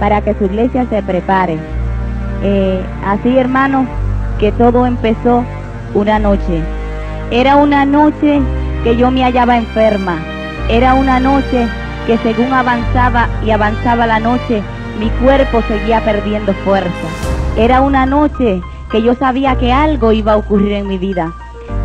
para que su iglesia se prepare. Así, hermanos, que todo empezó una noche. Era una noche que yo me hallaba enferma. Era una noche que según avanzaba y avanzaba la noche, mi cuerpo seguía perdiendo fuerza. Era una noche que yo sabía que algo iba a ocurrir en mi vida.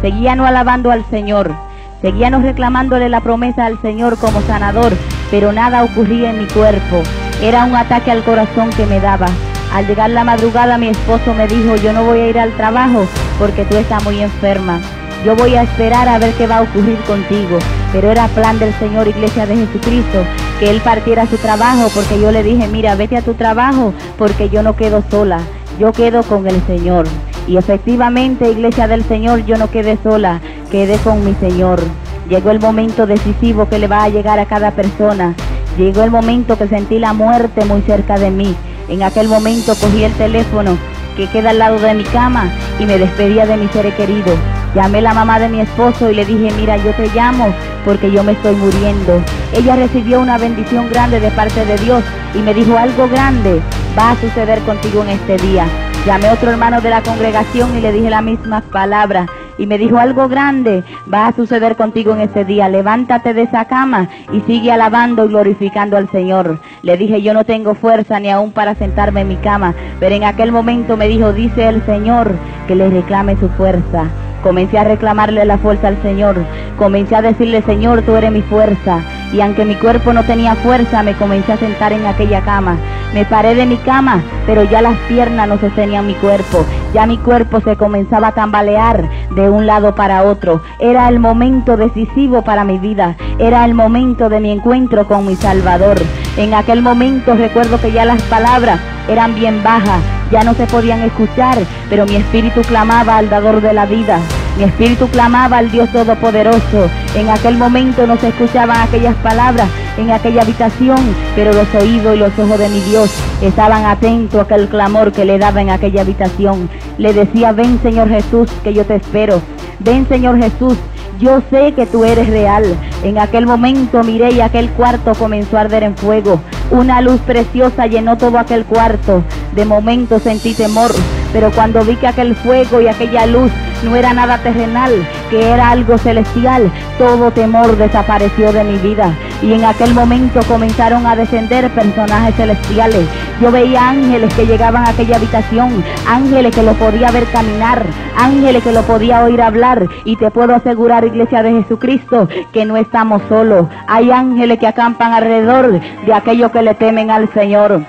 Seguía no alabando al Señor, seguía no reclamándole la promesa al Señor como sanador, pero nada ocurría en mi cuerpo. Era un ataque al corazón que me daba. Al llegar la madrugada, mi esposo me dijo: yo no voy a ir al trabajo porque tú estás muy enferma. Yo voy a esperar a ver qué va a ocurrir contigo. Pero era plan del Señor, Iglesia de Jesucristo, que Él partiera a su trabajo, porque yo le dije: mira, vete a tu trabajo porque yo no quedo sola, yo quedo con el Señor. Y efectivamente, Iglesia del Señor, yo no quedé sola, quedé con mi Señor. Llegó el momento decisivo que le va a llegar a cada persona. Llegó el momento que sentí la muerte muy cerca de mí. En aquel momento cogí el teléfono que queda al lado de mi cama y me despedía de mi ser querido. Llamé a la mamá de mi esposo y le dije: mira, yo te llamo porque yo me estoy muriendo. Ella recibió una bendición grande de parte de Dios y me dijo: algo grande va a suceder contigo en este día. Llamé a otro hermano de la congregación y le dije las mismas palabras. Y me dijo: algo grande va a suceder contigo en ese día. Levántate de esa cama y sigue alabando y glorificando al Señor. Le dije: yo no tengo fuerza ni aún para sentarme en mi cama. Pero en aquel momento me dijo: dice el Señor que le reclame su fuerza. Comencé a reclamarle la fuerza al Señor. Comencé a decirle: Señor, tú eres mi fuerza. Y aunque mi cuerpo no tenía fuerza, me comencé a sentar en aquella cama. Me paré de mi cama, pero ya las piernas no sostenían mi cuerpo. Ya mi cuerpo se comenzaba a tambalear de un lado para otro. Era el momento decisivo para mi vida. Era el momento de mi encuentro con mi Salvador. En aquel momento recuerdo que ya las palabras eran bien bajas, ya no se podían escuchar, pero mi espíritu clamaba al dador de la vida. Mi espíritu clamaba al Dios Todopoderoso. En aquel momento no se escuchaban aquellas palabras en aquella habitación, pero los oídos y los ojos de mi Dios estaban atentos a aquel clamor que le daba en aquella habitación. Le decía: ven, Señor Jesús, que yo te espero. Ven, Señor Jesús, yo sé que tú eres real. En aquel momento miré y aquel cuarto comenzó a arder en fuego. Una luz preciosa llenó todo aquel cuarto. De momento sentí temor, pero cuando vi que aquel fuego y aquella luz no era nada terrenal, que era algo celestial, todo temor desapareció de mi vida. Y en aquel momento comenzaron a descender personajes celestiales. Yo veía ángeles que llegaban a aquella habitación, ángeles que lo podía ver caminar, ángeles que lo podía oír hablar. Y te puedo asegurar, Iglesia de Jesucristo, que no estamos solos. Hay ángeles que acampan alrededor de aquellos que le temen al Señor.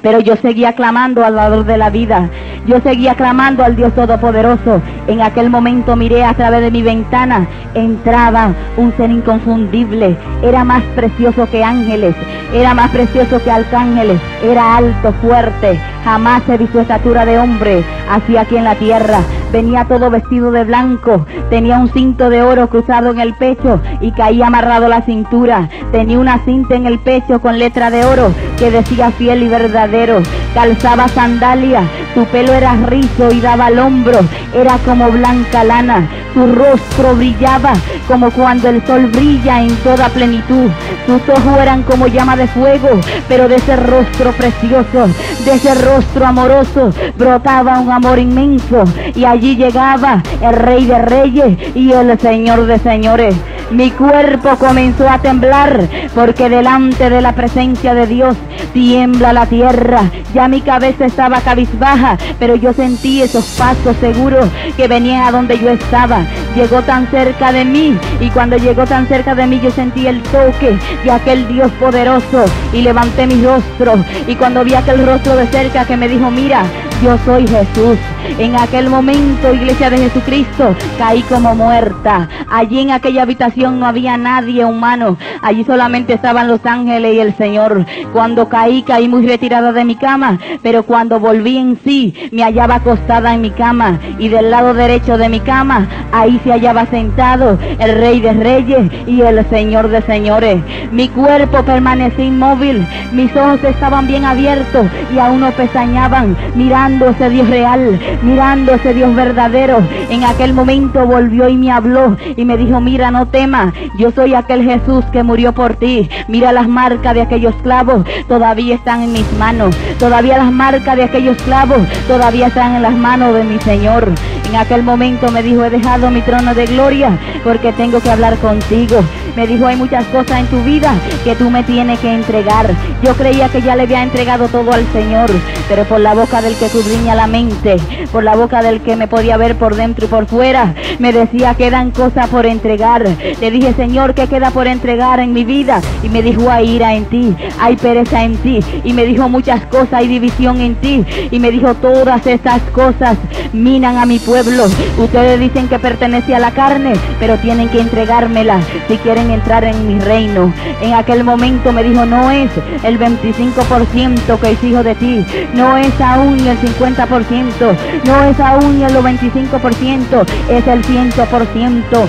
Pero yo seguía clamando al dador de la vida. Yo seguía clamando al Dios Todopoderoso. En aquel momento miré a través de mi ventana. Entraba un ser inconfundible. Era más precioso que ángeles. Era más precioso que arcángeles. Era alto, fuerte. Jamás he visto estatura de hombre así aquí en la tierra. Venía todo vestido de blanco. Tenía un cinto de oro cruzado en el pecho y caía amarrado a la cintura. Tenía una cinta en el pecho con letra de oro que decía fiel y verdadero. Calzaba sandalias. Su pelo era rizo y daba al hombro. Era como blanca lana. Su rostro brillaba como cuando el sol brilla en toda plenitud. Sus ojos eran como llama de fuego, pero de ese rostro precioso, de ese rostro amoroso, brotaba un amor inmenso. Y allí llegaba el Rey de Reyes y el Señor de Señores. Mi cuerpo comenzó a temblar, porque delante de la presencia de Dios tiembla la tierra. Ya mi cabeza estaba cabizbaja, pero yo sentí esos pasos seguros que venían a donde yo estaba. Llegó tan cerca de mí, y cuando llegó tan cerca de mí yo sentí el toque de aquel Dios poderoso, y levanté mi rostro, y cuando vi aquel rostro de cerca que me dijo: mira, yo soy Jesús. En aquel momento, Iglesia de Jesucristo, caí como muerta. Allí en aquella habitación no había nadie humano. Allí solamente estaban los ángeles y el Señor. Cuando caí muy retirada de mi cama, pero cuando volví en sí, me hallaba acostada en mi cama. Y del lado derecho de mi cama, ahí se hallaba sentado el Rey de Reyes y el Señor de Señores. Mi cuerpo permanecía inmóvil. Mis ojos estaban bien abiertos y aún no pestañaban, mirando mirando ese Dios real, mirando ese Dios verdadero. En aquel momento volvió y me habló y me dijo, mira, no temas, yo soy aquel Jesús que murió por ti. Mira, las marcas de aquellos clavos todavía están en mis manos, todavía las marcas de aquellos clavos todavía están en las manos de mi Señor. En aquel momento me dijo, he dejado mi trono de gloria porque tengo que hablar contigo. Me dijo, hay muchas cosas en tu vida que tú me tienes que entregar. Yo creía que ya le había entregado todo al Señor, pero por la boca del que escudriña la mente, por la boca del que me podía ver por dentro y por fuera, me decía, quedan cosas por entregar. Le dije, Señor, ¿qué queda por entregar en mi vida? Y me dijo, hay ira en ti, hay pereza en ti. Y me dijo, muchas cosas, hay división en ti. Y me dijo, todas esas cosas minan a mi pueblo. Ustedes dicen que pertenece a la carne, pero tienen que entregármela si quieren entrar en mi reino. En aquel momento me dijo, no es el 25% que exijo de ti, no es aún el 50%, no es aún el 25%, es el 100%.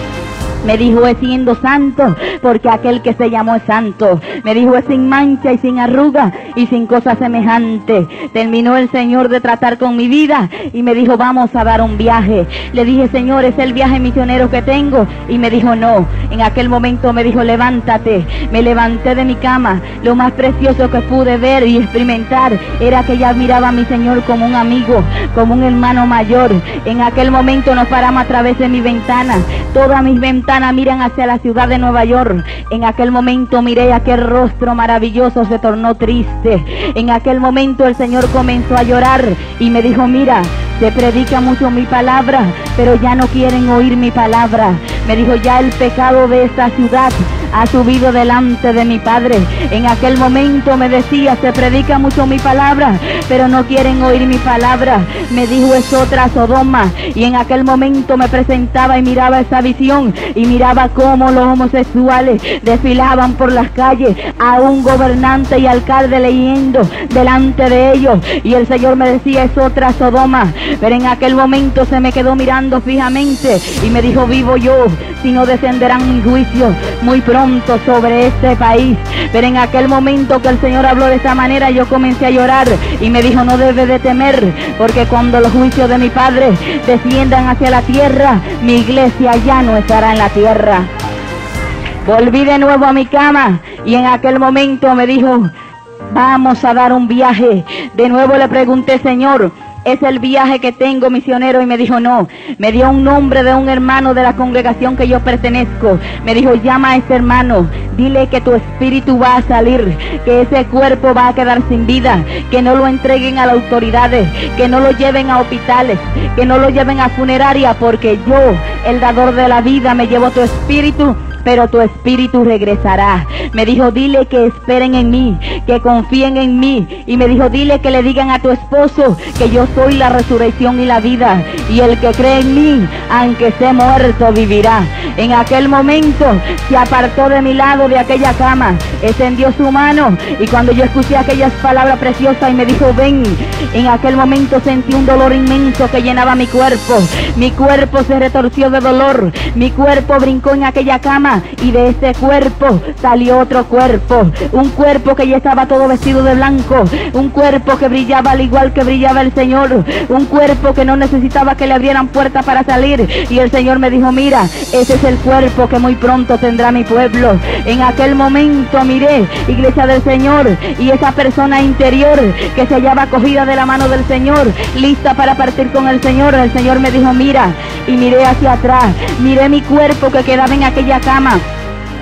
Me dijo, es siendo santo, porque aquel que se llamó es santo. Me dijo, es sin mancha y sin arruga y sin cosa semejante. Terminó el Señor de tratar con mi vida y me dijo, vamos a dar un viaje. Le dije, Señor, ¿es el viaje misionero que tengo? Y me dijo, no. En aquel momento me dijo, levántate. Me levanté de mi cama. Lo más precioso que pude ver y experimentar era que ya miraba a mi Señor como un amigo, como un hermano mayor. En aquel momento nos paramos a través de mi ventana. Todas mis ventanas miran hacia la ciudad de Nueva York. En aquel momento miré aquel rostro maravilloso, se tornó triste. En aquel momento el Señor comenzó a llorar y me dijo, mira, se predica mucho mi palabra, pero ya no quieren oír mi palabra. Me dijo, ya el pecado de esta ciudad ha subido delante de mi Padre. En aquel momento me decía, se predica mucho mi palabra, pero no quieren oír mi palabra. Me dijo, es otra Sodoma. Y en aquel momento me presentaba y miraba esa visión y miraba cómo los homosexuales desfilaban por las calles, a un gobernante y alcalde leyendo delante de ellos. Y el Señor me decía, es otra Sodoma. Pero en aquel momento se me quedó mirando fijamente y me dijo, vivo yo, si no descenderán mis juicios muy pronto sobre este país. Pero en aquel momento que el Señor habló de esta manera, yo comencé a llorar y me dijo, no debes de temer, porque cuando los juicios de mi Padre desciendan hacia la tierra, mi iglesia ya no estará en la tierra. Volví de nuevo a mi cama y en aquel momento me dijo, vamos a dar un viaje. De nuevo le pregunté, Señor, ¿es el viaje que tengo misionero? Y me dijo, no. Me dio un nombre de un hermano de la congregación que yo pertenezco. Me dijo, llama a este hermano, dile que tu espíritu va a salir, que ese cuerpo va a quedar sin vida, que no lo entreguen a las autoridades, que no lo lleven a hospitales, que no lo lleven a funeraria, porque yo, el dador de la vida, me llevo tu espíritu, pero tu espíritu regresará. Me dijo, dile que esperen en mí, que confíen en mí. Y me dijo, dile que le digan a tu esposo que yo soy la resurrección y la vida, y el que cree en mí, aunque esté muerto, vivirá. En aquel momento se apartó de mi lado de aquella cama, extendió su mano, y cuando yo escuché aquellas palabras preciosas y me dijo, ven, en aquel momento sentí un dolor inmenso que llenaba mi cuerpo. Mi cuerpo se retorció de dolor, mi cuerpo brincó en aquella cama, y de ese cuerpo salió otro cuerpo, un cuerpo que ya estaba todo vestido de blanco, un cuerpo que brillaba al igual que brillaba el Señor, un cuerpo que no necesitaba que le abrieran puertas para salir. Y el Señor me dijo, mira, ese es el cuerpo que muy pronto tendrá mi pueblo. En aquel momento miré, iglesia del Señor, y esa persona interior que se hallaba cogida de la mano del Señor, lista para partir con el Señor me dijo, mira, y miré hacia atrás, miré mi cuerpo que quedaba en aquella cama,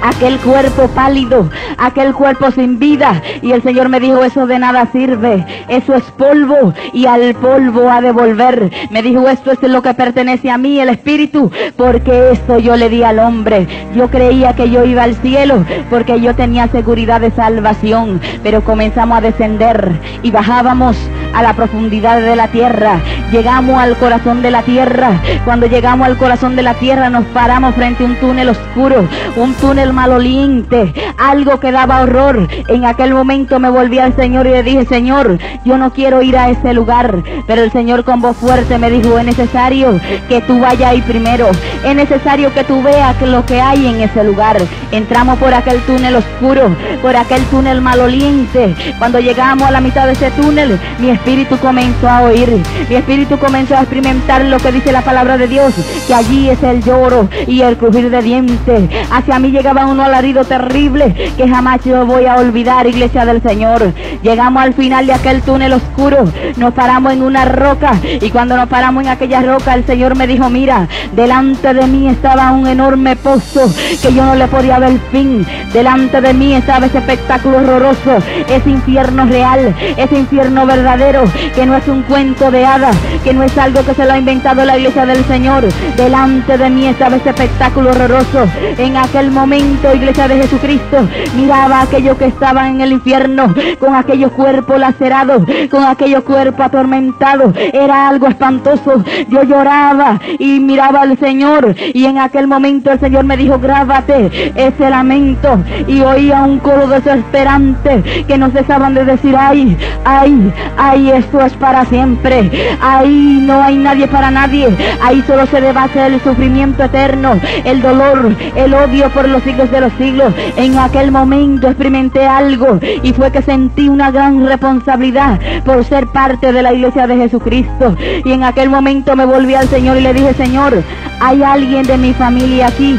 aquel cuerpo pálido, aquel cuerpo sin vida, y el Señor me dijo, eso de nada sirve, eso es polvo y al polvo ha de volver. Me dijo, esto es lo que pertenece a mí, el espíritu, porque esto yo le di al hombre. Yo creía que yo iba al cielo porque yo tenía seguridad de salvación, pero comenzamos a descender y bajábamos a la profundidad de la tierra. llegamos al corazón de la tierra. Cuando llegamos al corazón de la tierra, nos paramos frente a un túnel oscuro, un túnel maloliente, algo que daba horror. En aquel momento me volví al Señor y le dije: Señor, yo no quiero ir a ese lugar. Pero el Señor con voz fuerte me dijo: es necesario que tú vayas ahí primero, es necesario que tú veas lo que hay en ese lugar. Entramos por aquel túnel oscuro, por aquel túnel maloliente. Cuando llegamos a la mitad de ese túnel, mi espíritu comenzó a oír, mi espíritu comenzó a experimentar lo que dice la palabra de Dios, que allí es el lloro y el crujir de dientes. Hacia mí llegaba un alarido terrible que jamás yo voy a olvidar, iglesia del Señor. Llegamos al final de aquel túnel oscuro, nos paramos en una roca, y cuando nos paramos en aquella roca, el Señor me dijo: mira, delante de mí estaba un enorme pozo que yo no le podía ver fin. Delante de mí estaba ese espectáculo horroroso, ese infierno real, ese infierno verdadero, que no es un cuento de hadas, que no es algo que se lo ha inventado la iglesia del Señor. Delante de mí estaba ese espectáculo horroroso. En aquel momento, iglesia de Jesucristo, miraba a aquellos que estaban en el infierno, con aquellos cuerpos lacerados, con aquellos cuerpos atormentados. Era algo espantoso. Yo lloraba y miraba al Señor, y en aquel momento el Señor me dijo: grábate ese lamento. Y oía un coro desesperante que no cesaban de decir: ay, ay, ay, esto es para siempre. Ahí no hay nadie para nadie. Ahí solo se debate el sufrimiento eterno, el dolor, el odio por los siglos de los siglos. En aquel momento experimenté algo, y fue que sentí una gran responsabilidad por ser parte de la iglesia de Jesucristo. Y en aquel momento me volví al Señor y le dije: Señor, ¿hay alguien de mi familia aquí?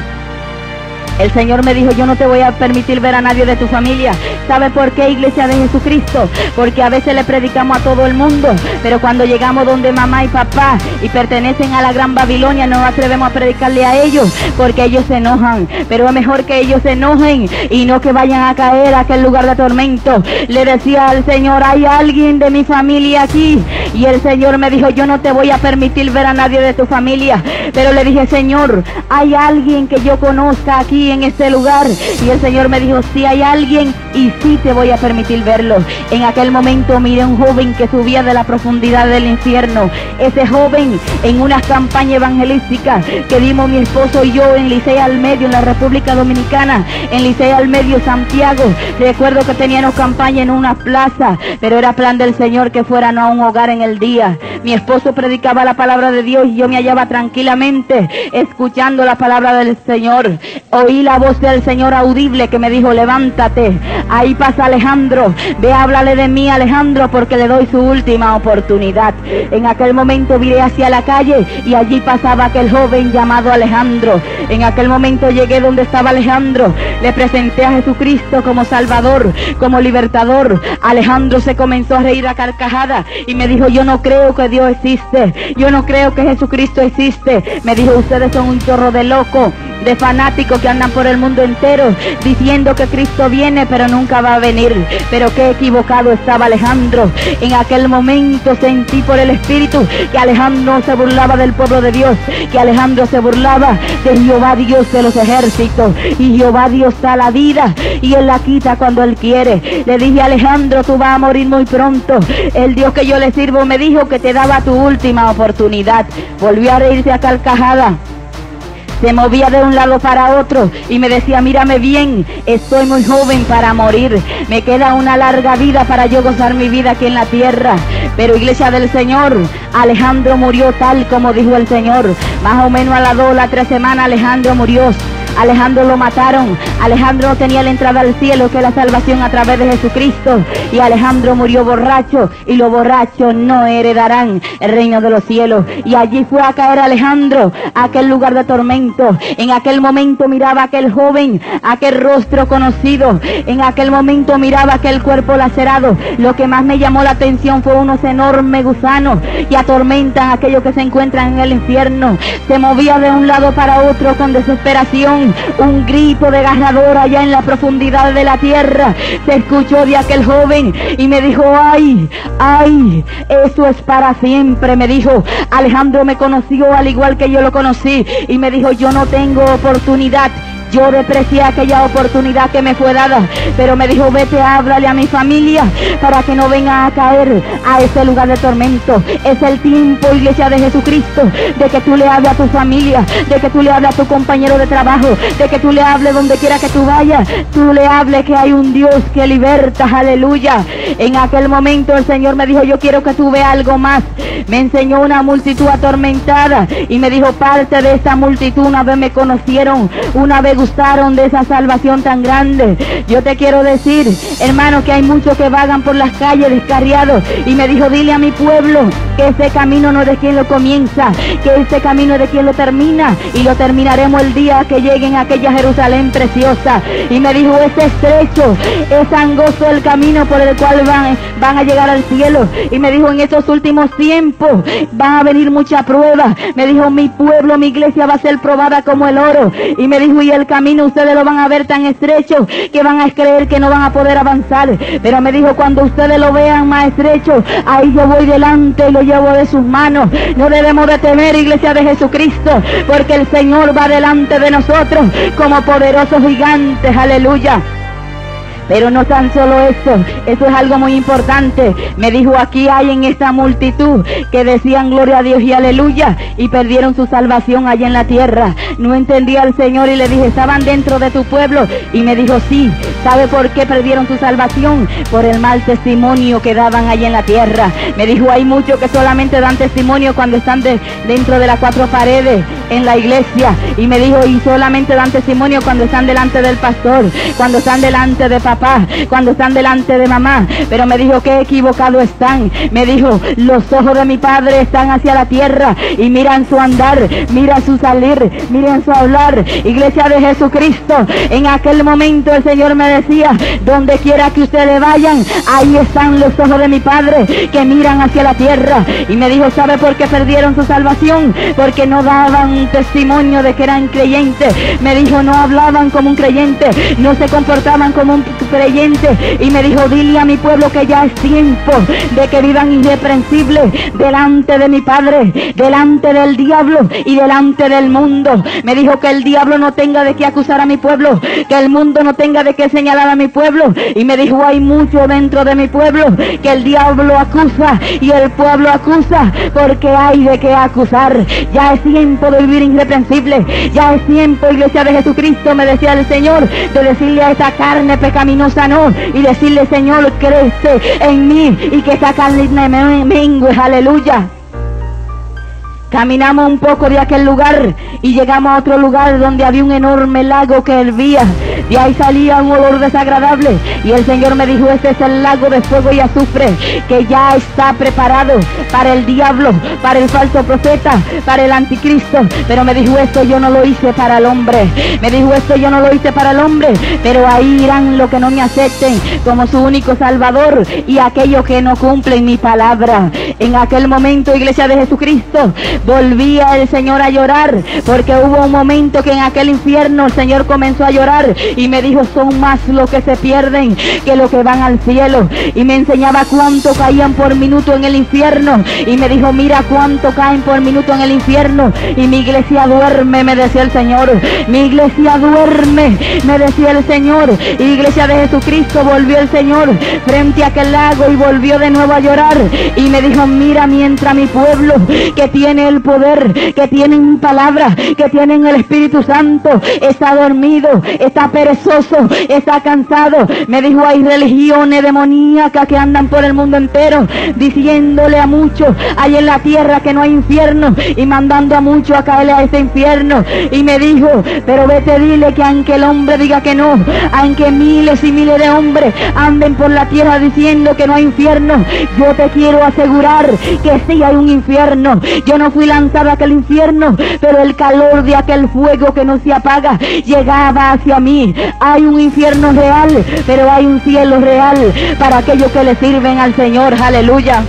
El Señor me dijo: yo no te voy a permitir ver a nadie de tu familia. ¿Sabe por qué, iglesia de Jesucristo? Porque a veces le predicamos a todo el mundo, pero cuando llegamos donde mamá y papá y pertenecen a la gran Babilonia, no nos atrevemos a predicarle a ellos, porque ellos se enojan. Pero es mejor que ellos se enojen y no que vayan a caer a aquel lugar de tormento. Le decía al Señor: ¿hay alguien de mi familia aquí? Y el Señor me dijo: yo no te voy a permitir ver a nadie de tu familia. Pero le dije: Señor, ¿hay alguien que yo conozca aquí en este lugar? Y el Señor me dijo: sí hay alguien, y sí te voy a permitir verlo. En aquel momento miré un joven que subía de la profundidad del infierno. Ese joven, en una campaña evangelística que dimos mi esposo y yo en Licey al Medio, en la República Dominicana, en Licey al Medio, Santiago. Recuerdo que teníamos campaña en una plaza, pero era plan del Señor que fueran a un hogar en el día. Mi esposo predicaba la palabra de Dios y yo me hallaba tranquilamente escuchando la palabra del Señor. Oí la voz del Señor audible que me dijo: levántate, ahí pasa Alejandro, ve, háblale de mí, Alejandro, porque le doy su última oportunidad. En aquel momento viré hacia la calle y allí pasaba aquel joven llamado Alejandro. En aquel momento llegué donde estaba Alejandro, le presenté a Jesucristo como Salvador, como Libertador. Alejandro se comenzó a reír a carcajadas y me dijo: yo no creo que Dios existe, yo no creo que Jesucristo existe. Me dijo: ustedes son un chorro de locos, de fanáticos que andan por el mundo entero diciendo que Cristo viene, pero nunca va a venir. Pero qué equivocado estaba Alejandro. En aquel momento sentí por el Espíritu que Alejandro se burlaba del pueblo de Dios, que Alejandro se burlaba de Jehová Dios de los ejércitos. Y Jehová Dios da la vida y Él la quita cuando Él quiere. Le dije: Alejandro, tú vas a morir muy pronto. El Dios que yo le sirvo me dijo que te daba tu última oportunidad. Volvió a reírse a carcajada. Se movía de un lado para otro y me decía: mírame bien, estoy muy joven para morir, me queda una larga vida para yo gozar mi vida aquí en la tierra. Pero, iglesia del Señor, Alejandro murió tal como dijo el Señor. Más o menos a las 2 o las 3 semanas Alejandro murió. Alejandro lo mataron. Alejandro no tenía la entrada al cielo, que es la salvación a través de Jesucristo. Y Alejandro murió borracho, y los borrachos no heredarán el reino de los cielos. Y allí fue a caer Alejandro, a aquel lugar de tormento. En aquel momento miraba a aquel joven, aquel rostro conocido. En aquel momento miraba aquel cuerpo lacerado. Lo que más me llamó la atención fue unos enormes gusanos que atormentan a aquellos que se encuentran en el infierno. Se movía de un lado para otro con desesperación. Un grito desgarrador allá en la profundidad de la tierra se escuchó de aquel joven y me dijo: ay, ay, eso es para siempre. Me dijo: Alejandro me conoció al igual que yo lo conocí, y me dijo: yo no tengo oportunidad, Yo desprecié aquella oportunidad que me fue dada, pero me dijo, vete, háblale a mi familia para que no vengan a caer a ese lugar de tormento. Es el tiempo, iglesia de Jesucristo, de que tú le hables a tu familia, de que tú le hables a tu compañero de trabajo, de que tú le hables donde quiera que tú vayas, tú le hables que hay un Dios que liberta, aleluya. En aquel momento el Señor me dijo, yo quiero que tú veas algo más. Me enseñó una multitud atormentada y me dijo, parte de esta multitud una vez me conocieron, una vez gustaron de esa salvación tan grande. Yo te quiero decir, hermano, que hay muchos que vagan por las calles descarriados, y me dijo, dile a mi pueblo que ese camino no es de quien lo comienza, que ese camino es de quien lo termina, y lo terminaremos el día que lleguen a aquella Jerusalén preciosa. Y me dijo, es estrecho, es angosto el camino por el cual van a llegar al cielo. Y me dijo, en estos últimos tiempos van a venir muchas pruebas. Me dijo, mi pueblo, mi iglesia va a ser probada como el oro. Y me dijo, y el camino ustedes lo van a ver tan estrecho que van a creer que no van a poder avanzar. Pero me dijo, cuando ustedes lo vean más estrecho, ahí yo voy delante y lo llevo de sus manos. No debemos de temer, iglesia de Jesucristo, porque el Señor va delante de nosotros como poderosos gigantes, aleluya. Pero no tan solo eso es algo muy importante. Me dijo, aquí hay en esta multitud que decían gloria a Dios y aleluya, y perdieron su salvación allá en la tierra. No entendía al Señor y le dije, ¿estaban dentro de tu pueblo? Y me dijo, sí. ¿Sabe por qué perdieron su salvación? Por el mal testimonio que daban allá en la tierra. Me dijo, hay muchos que solamente dan testimonio cuando están dentro de las cuatro paredes en la iglesia. Y me dijo, y solamente dan testimonio cuando están delante del pastor, cuando están delante de papá, cuando están delante de mamá. Pero me dijo, qué equivocado están. Me dijo, los ojos de mi Padre están hacia la tierra y miran su andar, miran su salir, miran su hablar. Iglesia de Jesucristo, en aquel momento el Señor me decía, donde quiera que ustedes vayan, ahí están los ojos de mi Padre que miran hacia la tierra. Y me dijo, ¿sabe por qué perdieron su salvación? Porque no daban testimonio de que eran creyentes. Me dijo, no hablaban como un creyente, no se comportaban como un creyente. Y me dijo, dile a mi pueblo que ya es tiempo de que vivan irreprensibles delante de mi Padre, delante del diablo y delante del mundo. Me dijo que el diablo no tenga de qué acusar a mi pueblo, que el mundo no tenga de qué señalar a mi pueblo. Y me dijo, hay mucho dentro de mi pueblo que el diablo acusa y el pueblo acusa, porque hay de qué acusar. Ya es tiempo de vivir irreprensible. Ya es tiempo, iglesia de Jesucristo, me decía el Señor, de decirle a esta carne pecaminosa no, y decirle, Señor, crece en mí y que esta carne me mengue, aleluya. Caminamos un poco de aquel lugar y llegamos a otro lugar donde había un enorme lago que hervía. De ahí salía un olor desagradable y el Señor me dijo, este es el lago de fuego y azufre que ya está preparado para el diablo, para el falso profeta, para el anticristo. Pero me dijo, esto yo no lo hice para el hombre. Me dijo, esto yo no lo hice para el hombre, pero ahí irán los que no me acepten como su único salvador y aquellos que no cumplen mi palabra. En aquel momento, iglesia de Jesucristo, volvía el Señor a llorar, porque hubo un momento que en aquel infierno el Señor comenzó a llorar y me dijo, son más los que se pierden que los que van al cielo. Y me enseñaba cuánto caían por minuto en el infierno y me dijo, mira cuánto caen por minuto en el infierno. Y mi iglesia duerme, me decía el Señor, mi iglesia duerme, me decía el Señor. Y iglesia de Jesucristo, volvió el Señor frente a aquel lago y volvió de nuevo a llorar y me dijo, mira, mientras mi pueblo que tiene el poder, que tienen palabra, que tienen el Espíritu Santo, está dormido, está perezoso, está cansado. Me dijo, hay religiones demoníacas que andan por el mundo entero diciéndole a muchos ahí en la tierra que no hay infierno y mandando a muchos a caerle a ese infierno. Y me dijo, pero vete, dile que aunque el hombre diga que no, aunque miles y miles de hombres anden por la tierra diciendo que no hay infierno, yo te quiero asegurar que sí hay un infierno. Yo no fui lanzado a aquel infierno, pero el calor de aquel fuego que no se apaga llegaba hacia mí. Hay un infierno real, pero hay un cielo real para aquellos que le sirven al Señor, aleluya.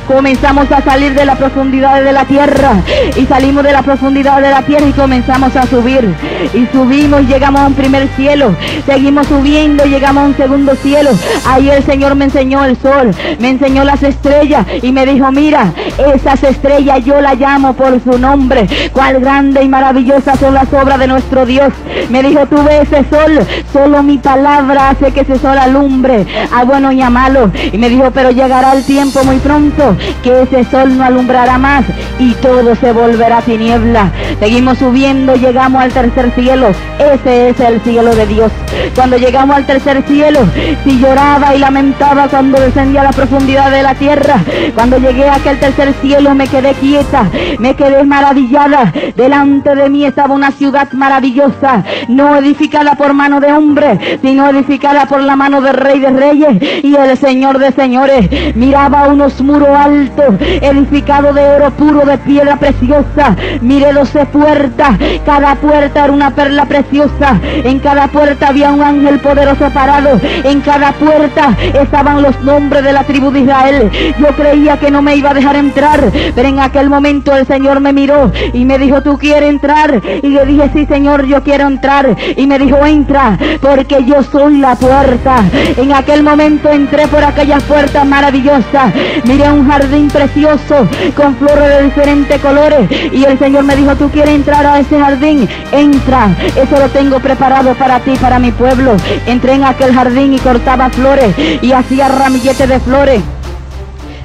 comenzamos a salir de las profundidades de la tierra, y salimos de la profundidad de la tierra y comenzamos a subir, y subimos y llegamos a un primer cielo, seguimos subiendo y llegamos a un segundo cielo. Ahí el Señor me enseñó el sol, me enseñó las estrellas y me dijo, mira, esas estrellas yo las llamo por su nombre, cuál grande y maravillosa son las obras de nuestro Dios. Me dijo, tú ves ese sol, solo mi palabra hace que ese sol alumbre a bueno y a malo. Y me dijo, pero llegará el tiempo muy pronto que ese sol no alumbrará más y todo se volverá tiniebla. Seguimos subiendo, llegamos al tercer cielo. Ese es el cielo de Dios. Cuando llegamos al tercer cielo, si lloraba y lamentaba cuando descendía a la profundidad de la tierra, cuando llegué a aquel tercer cielo me quedé quieta, me quedé maravillada. Delante de mí estaba una ciudad maravillosa, no edificada por mano de hombre, sino edificada por la mano del Rey de Reyes y el Señor de Señores. Miraba unos muros altos, edificados de oro puro, de piedra preciosa. Miré 12 puertas, cada puerta era una perla preciosa, en cada puerta había un ángel poderoso parado, en cada puerta estaban los nombres de la tribu de Israel. Yo creía que no me iba a dejar entrar, pero en aquel momento el Señor me miró y me dijo, ¿tú quieres entrar? Y le dije, sí Señor, yo quiero entrar. Y me dijo, entra, porque yo soy la puerta. En aquel momento entré por aquellas puertas maravillosas, miré un jardín precioso con flores de diferentes colores, y el Señor me dijo, ¿tú quieres entrar a ese jardín? Entra, eso lo tengo preparado para ti, para mi pueblo. Entré en aquel jardín y cortaba flores y hacía ramilletes de flores.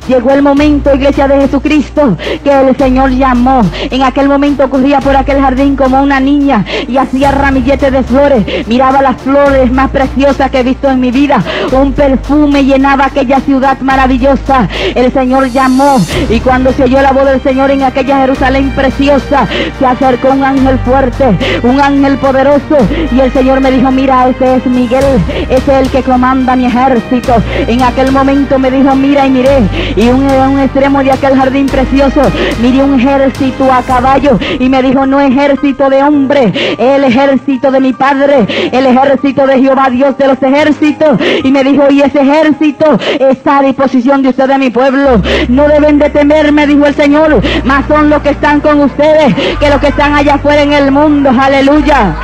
Llegó el momento, Iglesia de Jesucristo, que el Señor llamó. En aquel momento corría por aquel jardín como una niña y hacía ramilletes de flores. Miraba las flores más preciosas que he visto en mi vida. Un perfume llenaba aquella ciudad maravillosa. El Señor llamó, y cuando se oyó la voz del Señor en aquella Jerusalén preciosa, se acercó un ángel fuerte, un ángel poderoso, y el Señor me dijo, mira, ese es Miguel, ese es el que comanda mi ejército. En aquel momento me dijo, mira, y miré, y a un extremo de aquel jardín precioso miré un ejército a caballo, y me dijo, no ejército de hombre, el ejército de mi Padre, el ejército de Jehová Dios de los ejércitos. Y me dijo, y ese ejército está a disposición de ustedes, mi pueblo. No deben de temer, me dijo el Señor, más son los que están con ustedes que los que están allá afuera en el mundo. Aleluya.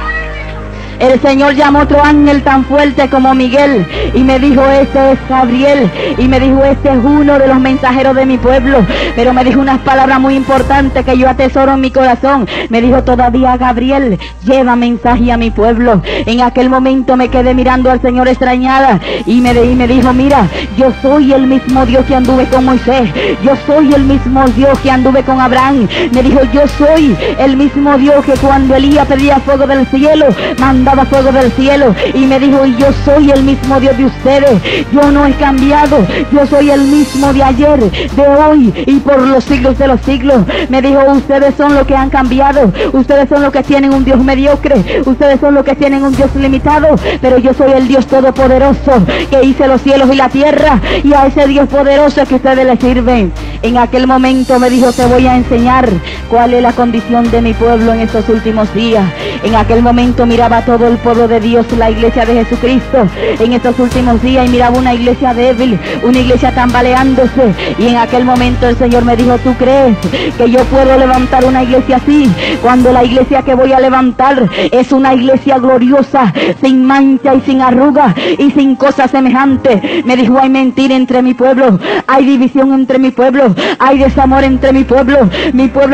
El Señor llamó otro ángel tan fuerte como Miguel y me dijo, este es Gabriel, y me dijo, este es uno de los mensajeros de mi pueblo. Pero me dijo unas palabras muy importantes que yo atesoro en mi corazón. Me dijo, todavía Gabriel lleva mensaje a mi pueblo. En aquel momento me quedé mirando al Señor extrañada, y me dijo, mira, yo soy el mismo Dios que anduve con Moisés, yo soy el mismo Dios que anduve con Abraham. Me dijo, yo soy el mismo Dios que cuando Elías pedía fuego del cielo, mandaba fuego del cielo. Y me dijo, y yo soy el mismo Dios de ustedes, yo no he cambiado, yo soy el mismo de ayer, de hoy y por los siglos de los siglos. Me dijo, ustedes son los que han cambiado, ustedes son los que tienen un Dios mediocre, ustedes son los que tienen un Dios limitado, pero yo soy el Dios todopoderoso que hice los cielos y la tierra, y a ese Dios poderoso que ustedes le sirven. En aquel momento me dijo, te voy a enseñar cuál es la condición de mi pueblo en estos últimos días. En aquel momento miraba todo el pueblo de Dios, la iglesia de Jesucristo, en estos últimos días, y miraba una iglesia débil, una iglesia tambaleándose. Y en aquel momento el Señor me dijo, ¿tú crees que yo puedo levantar una iglesia así? Cuando la iglesia que voy a levantar es una iglesia gloriosa, sin mancha y sin arruga y sin cosas semejantes. Me dijo, hay mentira entre mi pueblo, hay división entre mi pueblo, hay desamor entre mi pueblo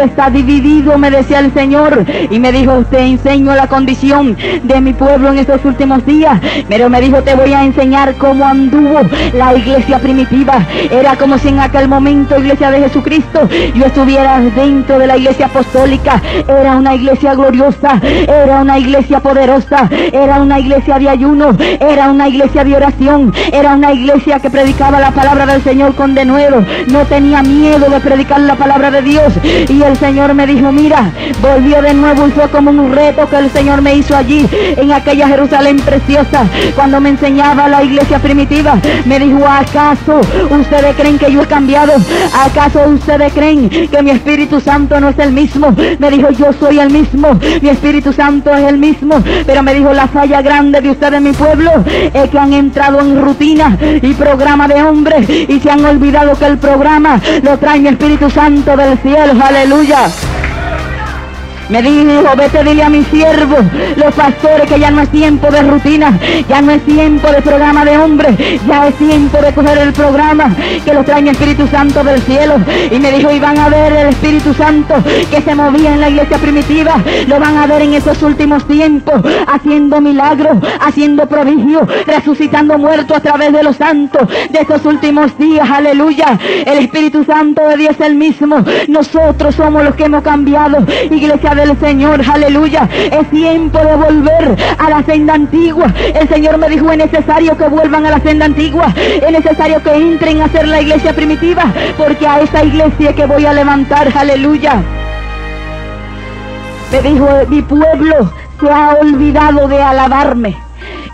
está dividido, me decía el Señor. Y me dijo, te enseño la condición de mi pueblo en estos últimos días, pero me dijo, te voy a enseñar cómo anduvo la iglesia primitiva. Era como si en aquel momento, iglesia de Jesucristo, yo estuviera dentro de la iglesia apostólica. Era una iglesia gloriosa, era una iglesia poderosa, era una iglesia de ayuno, era una iglesia de oración, era una iglesia que predicaba la palabra del Señor con denuedo, no tenía miedo de predicar la palabra de Dios. Y el Señor me dijo, mira, volvió de nuevo, y fue como un reto que el Señor me hizo allí en aquella Jerusalén preciosa, cuando me enseñaba la iglesia primitiva. Me dijo, ¿acaso ustedes creen que yo he cambiado? ¿Acaso ustedes creen que mi Espíritu Santo no es el mismo? Me dijo, yo soy el mismo, mi Espíritu Santo es el mismo, pero me dijo, la falla grande de ustedes, mi pueblo, es que han entrado en rutina y programa de hombres, y se han olvidado que el programa lo trae mi Espíritu Santo del cielo, aleluya. Me dijo, vete, dile a mis siervos, los pastores, que ya no es tiempo de rutina, ya no es tiempo de programa de hombres, ya es tiempo de coger el programa que lo trae mi Espíritu Santo del cielo. Y me dijo, y van a ver el Espíritu Santo que se movía en la iglesia primitiva, lo van a ver en esos últimos tiempos, haciendo milagros, haciendo prodigios, resucitando muertos a través de los santos de estos últimos días, aleluya. El Espíritu Santo de Dios es el mismo, nosotros somos los que hemos cambiado, iglesia del Señor, aleluya. Es tiempo de volver a la senda antigua. El Señor me dijo, es necesario que vuelvan a la senda antigua, es necesario que entren a ser la iglesia primitiva, porque a esa iglesia que voy a levantar, aleluya. Me dijo, mi pueblo se ha olvidado de alabarme.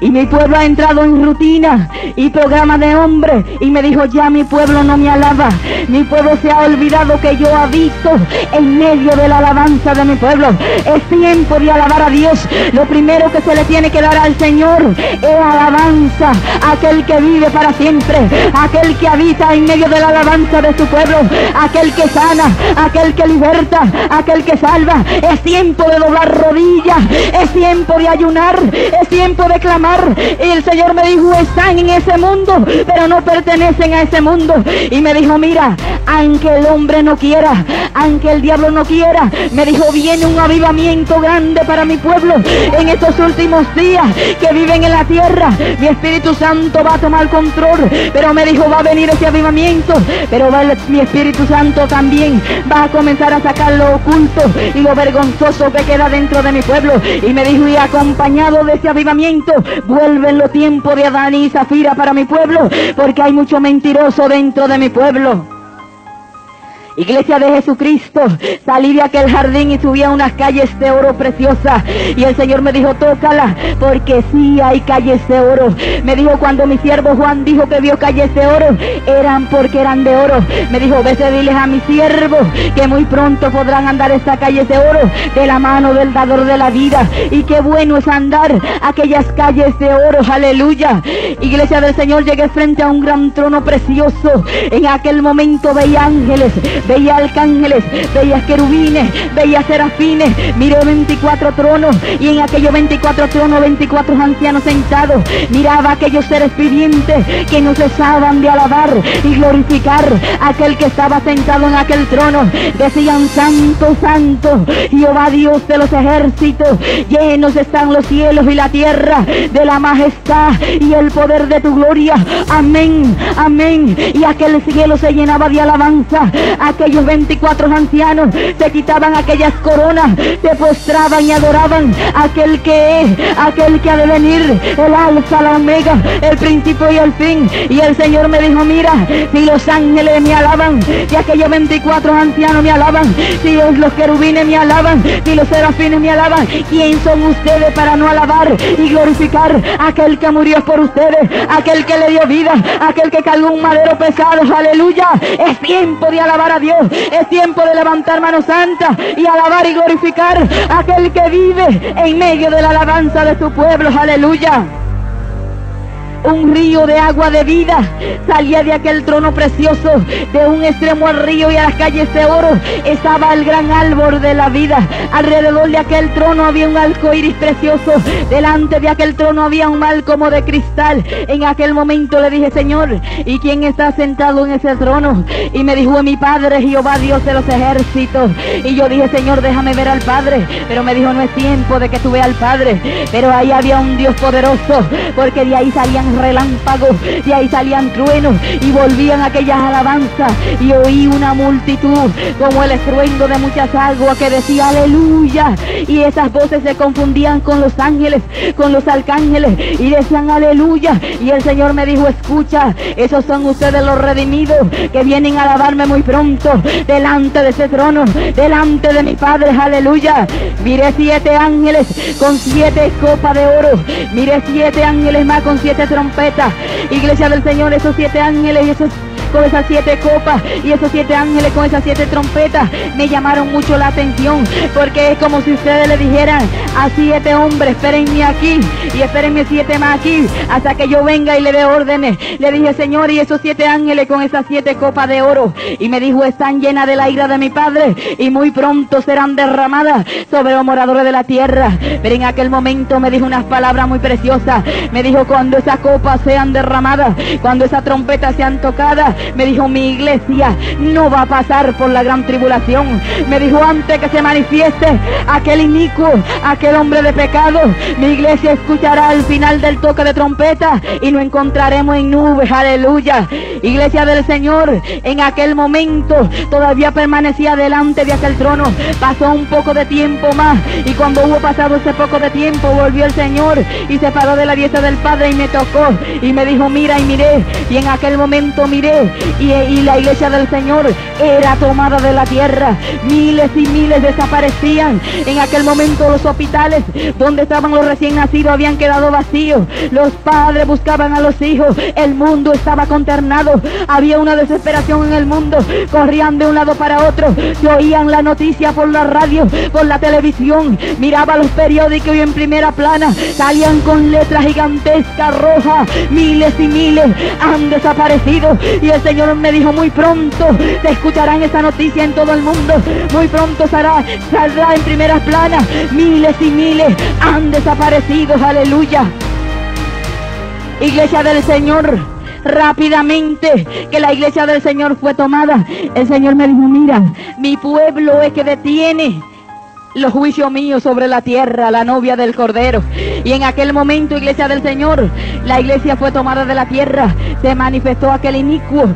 Y mi pueblo ha entrado en rutina y programa de hombre. Y me dijo, ya mi pueblo no me alaba. Mi pueblo se ha olvidado que yo habito en medio de la alabanza de mi pueblo. Es tiempo de alabar a Dios. Lo primero que se le tiene que dar al Señor es alabanza. Aquel que vive para siempre. Aquel que habita en medio de la alabanza de su pueblo. Aquel que sana. Aquel que liberta. Aquel que salva. Es tiempo de doblar rodillas. Es tiempo de ayunar. Es tiempo de clamar. Y el Señor me dijo, están en ese mundo, pero no pertenecen a ese mundo. Y me dijo, mira, aunque el hombre no quiera, aunque el diablo no quiera, me dijo, viene un avivamiento grande para mi pueblo en estos últimos días que viven en la tierra. Mi Espíritu Santo va a tomar control, pero me dijo, va a venir ese avivamiento, pero mi Espíritu Santo también va a comenzar a sacar lo oculto y lo vergonzoso que queda dentro de mi pueblo. Y me dijo, y acompañado de ese avivamiento vuelven los tiempos de Adán y Zafira para mi pueblo, porque hay mucho mentiroso dentro de mi pueblo. Iglesia de Jesucristo, salí de aquel jardín y subí a unas calles de oro preciosas, y el Señor me dijo, tócala, porque sí hay calles de oro. Me dijo, cuando mi siervo Juan dijo que vio calles de oro, eran porque eran de oro. Me dijo, vete, diles a mis siervos que muy pronto podrán andar estas calles de oro de la mano del dador de la vida. Y qué bueno es andar aquellas calles de oro, aleluya. Iglesia del Señor, llegué frente a un gran trono precioso. En aquel momento veía ángeles, veía arcángeles, veía querubines, veía serafines, miré 24 tronos, y en aquellos 24 tronos 24 ancianos sentados. Miraba aquellos seres vivientes que no cesaban de alabar y glorificar a aquel que estaba sentado en aquel trono. Decían, santo, santo, Jehová Dios de los ejércitos, llenos están los cielos y la tierra de la majestad y el poder de tu gloria. Amén, amén. Y aquel cielo se llenaba de alabanza. Aquellos 24 ancianos se quitaban aquellas coronas, se postraban y adoraban a aquel que es, aquel que ha de venir, el alfa, la omega, el principio y el fin. Y el Señor me dijo, mira, si los ángeles me alaban, si aquellos 24 ancianos me alaban, si los querubines me alaban, si los serafines me alaban, ¿quién son ustedes para no alabar y glorificar a aquel que murió por ustedes, aquel que le dio vida, aquel que cargó un madero pesado? Aleluya. Es tiempo de alabar a Dios, es tiempo de levantar manos santas y alabar y glorificar a aquel que vive en medio de la alabanza de su pueblo, aleluya. Un río de agua de vida salía de aquel trono precioso. De un extremo al río y a las calles de oro estaba el gran árbol de la vida. Alrededor de aquel trono había un arco iris precioso. Delante de aquel trono había un mar como de cristal. En aquel momento le dije, Señor, ¿y quién está sentado en ese trono? Y me dijo, mi Padre, Jehová Dios de los ejércitos. Y yo dije, Señor, déjame ver al Padre. Pero me dijo, no es tiempo de que tú veas al Padre. Pero ahí había un Dios poderoso, porque de ahí salían relámpagos, y ahí salían truenos y volvían aquellas alabanzas, y oí una multitud como el estruendo de muchas aguas que decía aleluya, y esas voces se confundían con los ángeles, con los arcángeles, y decían aleluya. Y el Señor me dijo, escucha, esos son ustedes los redimidos que vienen a alabarme muy pronto delante de ese trono, delante de mi Padre, aleluya. Miré 7 ángeles con 7 copas de oro, miré 7 ángeles más con 7 trompetas. Iglesia del Señor, esos 7 ángeles y esos con esas 7 copas y esos 7 ángeles con esas 7 trompetas me llamaron mucho la atención, porque es como si ustedes le dijeran a 7 hombres, espérenme aquí y espérenme 7 más aquí hasta que yo venga y le dé órdenes. Le dije, Señor, y esos 7 ángeles con esas 7 copas de oro, y me dijo, están llenas de la ira de mi Padre y muy pronto serán derramadas sobre los moradores de la tierra. Pero en aquel momento me dijo unas palabras muy preciosas. Me dijo, cuando esas copas sean derramadas, cuando esas trompetas sean tocadas, me dijo, mi iglesia no va a pasar por la gran tribulación. Me dijo, antes que se manifieste aquel inicuo, aquel hombre de pecado, mi iglesia escuchará al final del toque de trompeta y nos encontraremos en nubes. Aleluya. Iglesia del Señor, en aquel momento todavía permanecía delante de aquel trono. Pasó un poco de tiempo más, y cuando hubo pasado ese poco de tiempo, volvió el Señor y se paró de la diestra del Padre y me tocó y me dijo, mira, y miré, y en aquel momento miré, y la iglesia del Señor era tomada de la tierra. Miles y miles desaparecían. En aquel momento los hospitales donde estaban los recién nacidos habían quedado vacíos. Los padres buscaban a los hijos. El mundo estaba consternado. Había una desesperación en el mundo. Corrían de un lado para otro. Se oían la noticia por la radio, por la televisión. Miraba los periódicos y en primera plana salían con letras gigantescas rojas. Miles y miles han desaparecido. Y el Señor me dijo, muy pronto se escucharán esa noticia en todo el mundo. Muy pronto saldrá en primera plana. Miles y miles han desaparecido. Aleluya. Iglesia del Señor, rápidamente que la iglesia del Señor fue tomada, el Señor me dijo, mira, mi pueblo es que detiene los juicios míos sobre la tierra, la novia del Cordero. Y en aquel momento, iglesia del Señor, la iglesia fue tomada de la tierra. Se manifestó aquel inicuo.